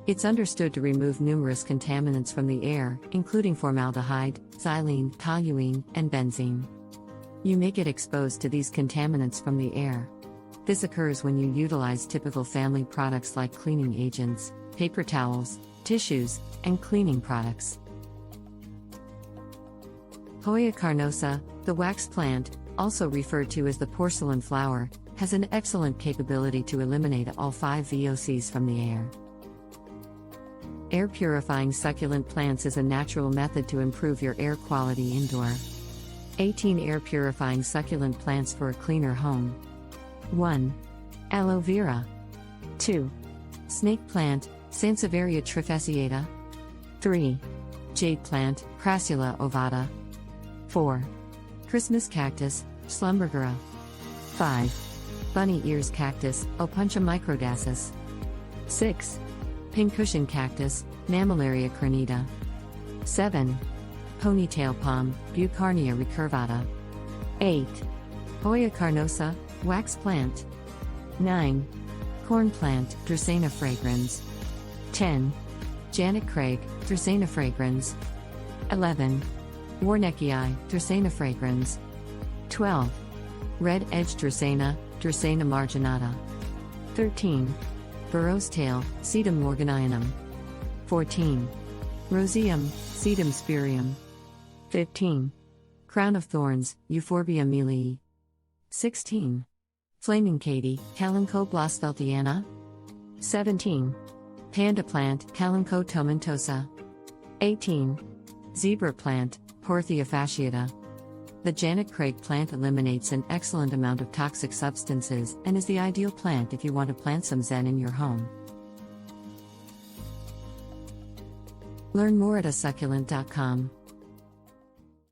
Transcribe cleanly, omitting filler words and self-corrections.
It's understood to remove numerous contaminants from the air, including formaldehyde, xylene, toluene, and benzene. You may get exposed to these contaminants from the air. This occurs when you utilize typical family products like cleaning agents, paper towels, tissues, and cleaning products. Hoya carnosa, the wax plant, also referred to as the porcelain flower, has an excellent capability to eliminate all 5 VOCs from the air. Air purifying succulent plants is a natural method to improve your air quality indoor. 18 air purifying succulent plants for a cleaner home. 1. Aloe vera. 2. Snake plant, Sansevieria trifasciata. 3. Jade plant, Crassula ovata. 4. Christmas cactus, Schlumbergera. 5. Bunny ears cactus, Opuntia microdasis. 6. Pincushion cactus, Mammillaria cornita. 7. Ponytail palm, Bucharnia recurvata. 8. Hoya carnosa, wax plant. 9. Corn plant, Dracena fragrans. 10. Janet Craig, Dracena fragrans. 11. Warneckii, Dracena fragrans. 12. Red-edged Dracena, Dracena marginata. 13. Burro's tail, Sedum morganianum. 14. Roseum, Sedum spurium. 15. Crown of thorns, Euphorbia melii. 16. Flaming Katy, Kalanchoe blosfeltiana. 17. Panda plant, Kalanchoe tomentosa. 18. Zebra plant, Porthia fasciata. The Janet Craig plant eliminates an excellent amount of toxic substances and is the ideal plant if you want to plant some Zen in your home. Learn more at asucculent.com.